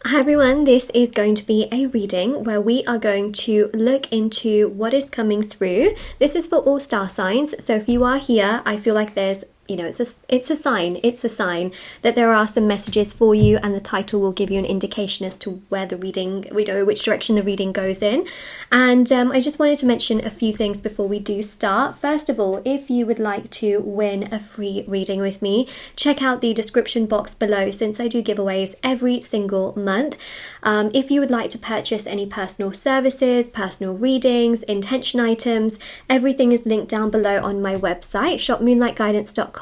Hi everyone, this is going to be a reading where we are going to look into what is coming through. This is for all star signs, so if you are here, I feel like there's it's a sign that there are some messages for you, and the title will give you an indication as to where the reading, which direction the reading goes in. And I just wanted to mention a few things before we do start. First of all, if you would like to win a free reading with me, check out the description box below, since I do giveaways every single month. If you would like to purchase any personal services, personal readings, intention items, everything is linked down below on my website, shopmoonlightguidance.com.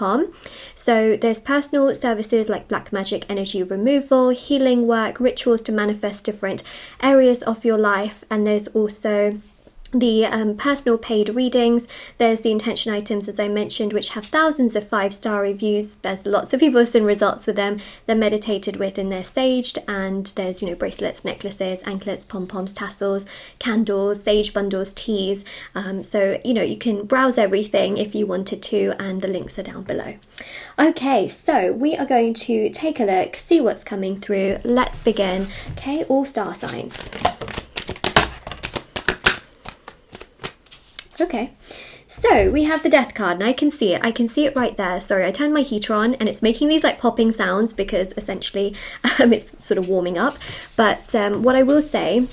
So there's personal services like black magic energy removal, healing work, rituals to manifest different areas of your life, and there's also the personal paid readings. There's the intention items, as I mentioned, which have thousands of 5-star reviews. There's lots of people who've seen results with them. They're meditated with and they're saged, and there's bracelets, necklaces, anklets, pom-poms, tassels, candles, sage bundles, teas. So you can browse everything if you wanted to, and the links are down below. Okay, so we are going to take a look, see what's coming through. Let's begin. Okay, all star signs. Okay, so we have the Death card, and I can see it right there. Sorry, I turned my heater on and it's making these like popping sounds because essentially it's sort of warming up. But what I will say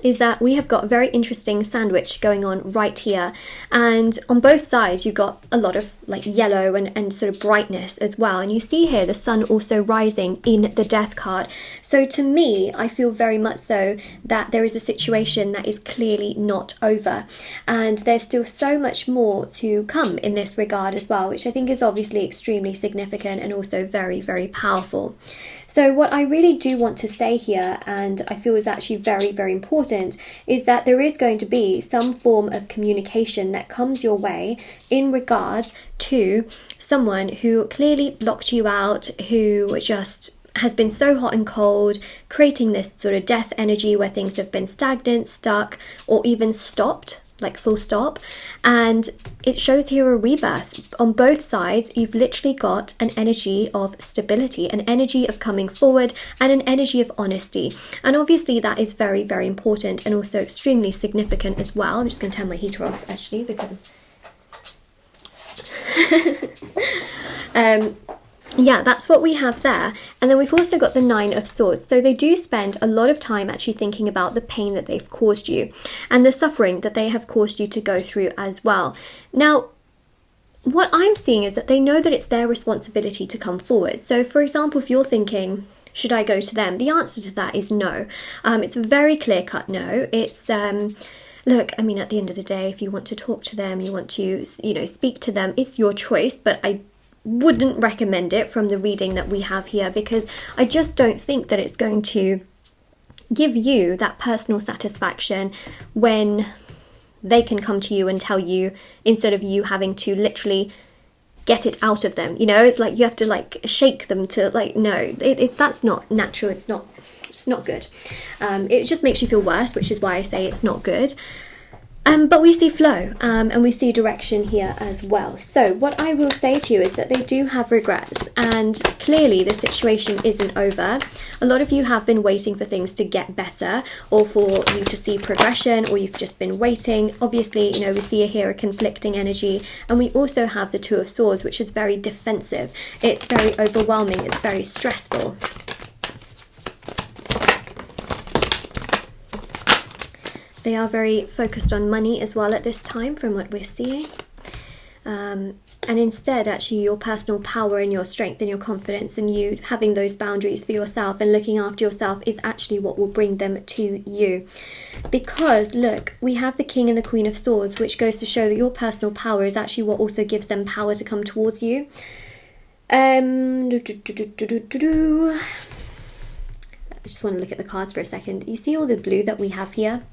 is that we have got a very interesting sandwich going on right here, and on both sides you've got a lot of like yellow and sort of brightness as well, and you see here the sun also rising in the Death card. So to me, I feel very much so that there is a situation that is clearly not over, and there's still so much more to come in this regard as well, which I think is obviously extremely significant and also very, very powerful. So what I really do want to say here, and I feel is actually very, very important, is that there is going to be some form of communication that comes your way in regards to someone who clearly blocked you out, who just has been so hot and cold, creating this sort of death energy where things have been stagnant, stuck, or even stopped, like full stop. And it shows here a rebirth. On both sides, you've literally got an energy of stability, an energy of coming forward, and an energy of honesty. And obviously that is very, very important and also extremely significant as well. I'm just going to turn my heater off actually, because yeah, that's what we have there. And then we've also got the Nine of Swords. So they do spend a lot of time actually thinking about the pain that they've caused you and the suffering that they have caused you to go through as well. Now, what I'm seeing is that they know that it's their responsibility to come forward. So for example, if you're thinking, should I go to them? The answer to that is no. It's a very clear-cut no. It's look, I mean, at the end of the day, if you want to talk to them, you want to, speak to them, it's your choice, but I wouldn't recommend it from the reading that we have here, because I just don't think that it's going to give you that personal satisfaction when they can come to you and tell you, instead of you having to literally get it out of them. It's like you have to like shake them to like, no, that's not natural. It's not good. It just makes you feel worse, which is why I say it's not good. But we see flow, and we see direction here as well. So what I will say to you is that they do have regrets, and clearly the situation isn't over. A lot of you have been waiting for things to get better, or for you to see progression, or you've just been waiting. Obviously, we see here a conflicting energy, and we also have the Two of Swords, which is very defensive. It's very overwhelming. It's very stressful. They are very focused on money as well at this time, from what we're seeing. And instead, actually, your personal power and your strength and your confidence and you having those boundaries for yourself and looking after yourself is actually what will bring them to you. Because, look, we have the King and the Queen of Swords, which goes to show that your personal power is actually what also gives them power to come towards you. I just want to look at the cards for a second. You see all the blue that we have here?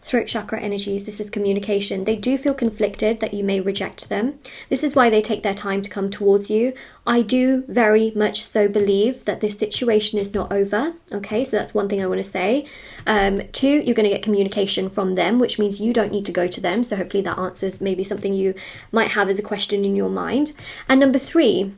Throat chakra energies, this is communication. They do feel conflicted that you may reject them. This is why they take their time to come towards you. I do very much so believe that this situation is not over. Okay, so that's one thing I want to say. 2, you're going to get communication from them, which means you don't need to go to them. So hopefully that answers maybe something you might have as a question in your mind. And number 3,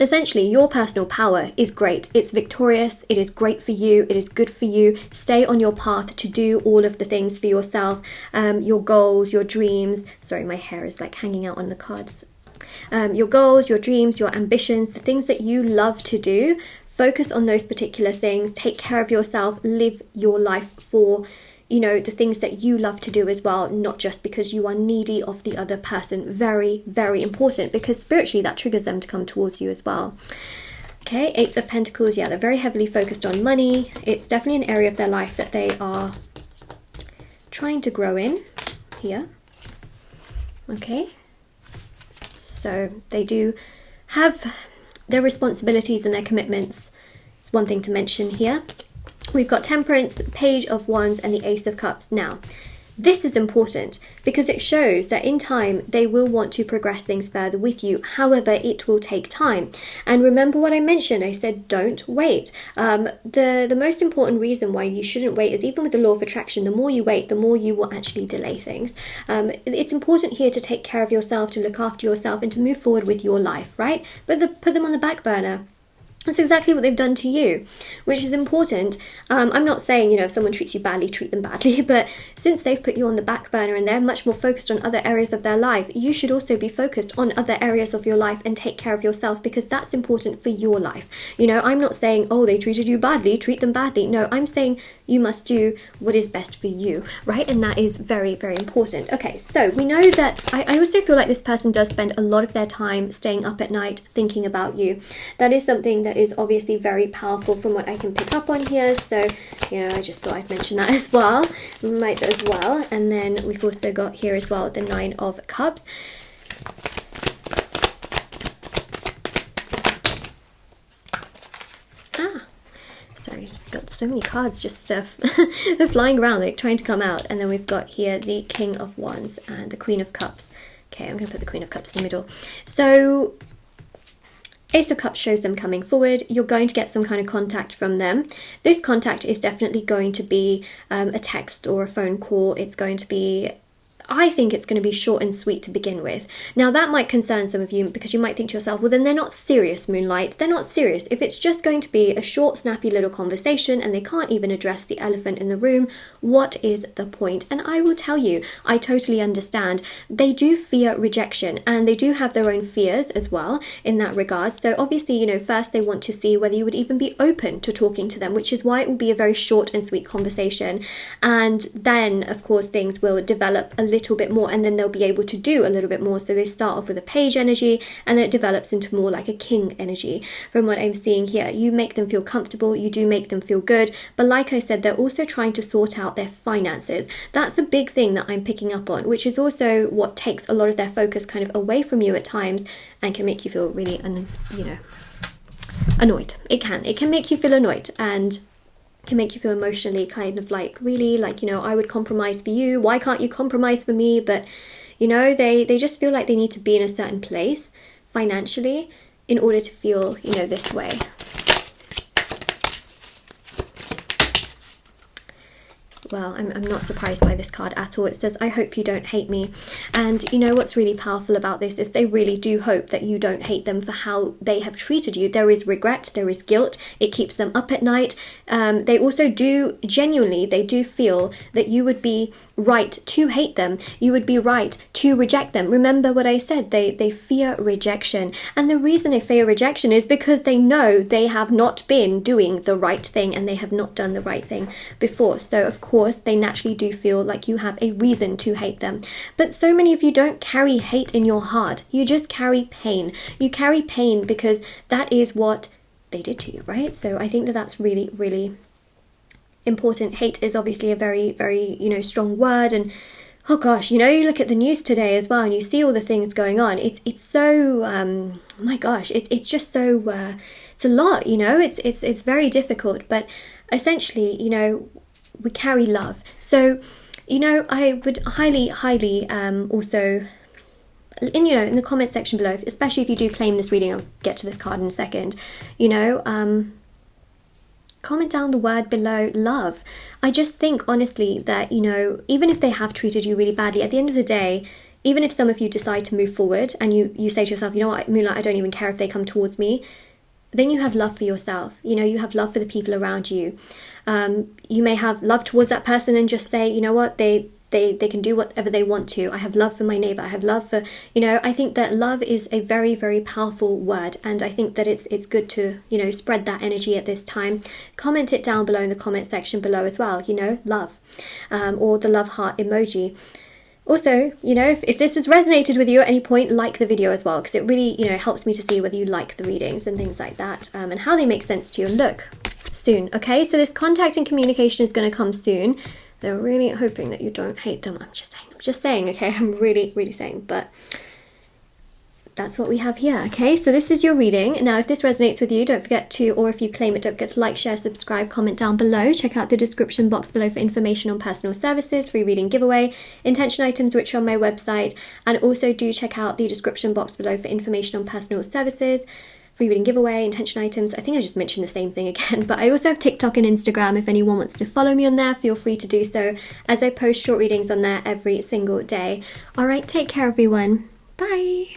essentially, your personal power is great. It's victorious. It is great for you. It is good for you. Stay on your path to do all of the things for yourself, your goals, your dreams. Sorry, my hair is like hanging out on the cards. Your goals, your dreams, your ambitions, the things that you love to do. Focus on those particular things. Take care of yourself. Live your life for, you know, the things that you love to do as well, not just because you are needy of the other person. Very, very important, because spiritually that triggers them to come towards you as well. Okay, Eight of Pentacles. Yeah, they're very heavily focused on money. It's definitely an area of their life that they are trying to grow in here. Okay, so they do have their responsibilities and their commitments. It's one thing to mention here. We've got Temperance, Page of Wands, and the Ace of Cups. Now, this is important because it shows that in time they will want to progress things further with you. However, it will take time. And remember what I mentioned. I said don't wait. The most important reason why you shouldn't wait is, even with the law of attraction, the more you wait, the more you will actually delay things. It's important here to take care of yourself, to look after yourself, and to move forward with your life, right? But put them on the back burner. That's exactly what they've done to you, which is important. I'm not saying, you know, if someone treats you badly, treat them badly, but since they've put you on the back burner and they're much more focused on other areas of their life, you should also be focused on other areas of your life and take care of yourself, because that's important for your life. You know, I'm not saying, oh, they treated you badly, treat them badly. No, I'm saying you must do what is best for you, right? And that is very, very important. Okay, so we know that I also feel like this person does spend a lot of their time staying up at night thinking about you. That is something that is obviously very powerful from what I can pick up on here. So, you know, I just thought I'd mention that as well. Might as well. And then we've also got here as well the Nine of Cups. Sorry, just got so many cards just flying around, like trying to come out. And then we've got here the King of Wands and the Queen of Cups. Okay, I'm going to put the Queen of Cups in the middle. So Ace of Cups shows them coming forward. You're going to get some kind of contact from them. This contact is definitely going to be a text or a phone call. It's going to be, I think it's going to be short and sweet to begin with. Now that might concern some of you, because you might think to yourself, well, then they're not serious, Moonlight. They're not serious. If it's just going to be a short, snappy little conversation and they can't even address the elephant in the room, what is the point? And I will tell you, I totally understand. They do fear rejection, and they do have their own fears as well in that regard. So obviously, you know, first they want to see whether you would even be open to talking to them, which is why it will be a very short and sweet conversation. And then, of course, things will develop a little bit more, and then they'll be able to do a little bit more. So they start off with a page energy, and then it develops into more like a king energy. From what I'm seeing here, you make them feel comfortable, you do make them feel good, but like I said, they're also trying to sort out their finances. That's a big thing that I'm picking up on, which is also what takes a lot of their focus kind of away from you at times and can make you feel really annoyed. It can make you feel annoyed, and can make you feel emotionally kind of like, really, like, you know, I would compromise for you, why can't you compromise for me? But, you know, they just feel like they need to be in a certain place financially in order to feel, you know, this way. Well, I'm not surprised by this card at all. It says, I hope you don't hate me. And you know what's really powerful about this is they really do hope that you don't hate them for how they have treated you. There is regret, there is guilt. It keeps them up at night. They also do, genuinely, they do feel that you would be right to hate them. You would be right to reject them. Remember what I said, they fear rejection. And the reason they fear rejection is because they know they have not been doing the right thing, and they have not done the right thing before. So of course they naturally do feel like you have a reason to hate them. But so many of you don't carry hate in your heart. You just carry pain. You carry pain because that is what they did to you, right? So I think that that's really, really important. Hate is obviously a very, very, you know, strong word, and oh gosh, you know, you look at the news today as well and you see all the things going on. It's so my gosh, it's just so it's a lot, you know. It's very difficult, but essentially, you know, we carry love. So, you know, I would highly also in the comment section below, especially if you do claim this reading, I'll get to this card in a second, you know, comment down the word below love. I just think honestly that, you know, even if they have treated you really badly, at the end of the day, even if some of you decide to move forward and you say to yourself, you know what, Moonlight, I don't even care if they come towards me, then you have love for yourself. You know, you have love for the people around you. You may have love towards that person and just say, you know what, they can do whatever they want to. I have love for my neighbor. I have love for, you know, I think that love is a very, very powerful word. And I think that it's good to, you know, spread that energy at this time. Comment it down below in the comment section below as well, you know, love, or the love heart emoji. Also, you know, if this has resonated with you at any point, like the video as well, because it really, you know, helps me to see whether you like the readings and things like that, and how they make sense to you. And look, soon, okay? So this contact and communication is going to come soon. They're really hoping that you don't hate them. I'm just saying, okay? I'm really, really saying, but that's what we have here, okay? So this is your reading. Now, if this resonates with you, don't forget to, or if you claim it, don't forget to like, share, subscribe, comment down below. Check out the description box below for information on personal services, free reading giveaway, intention items, which are on my website. And also do check out the description box below for information on personal services, free reading giveaway, intention items. I think I just mentioned the same thing again, but I also have TikTok and Instagram. If anyone wants to follow me on there, feel free to do so, as I post short readings on there every single day. All right, take care, everyone. Bye.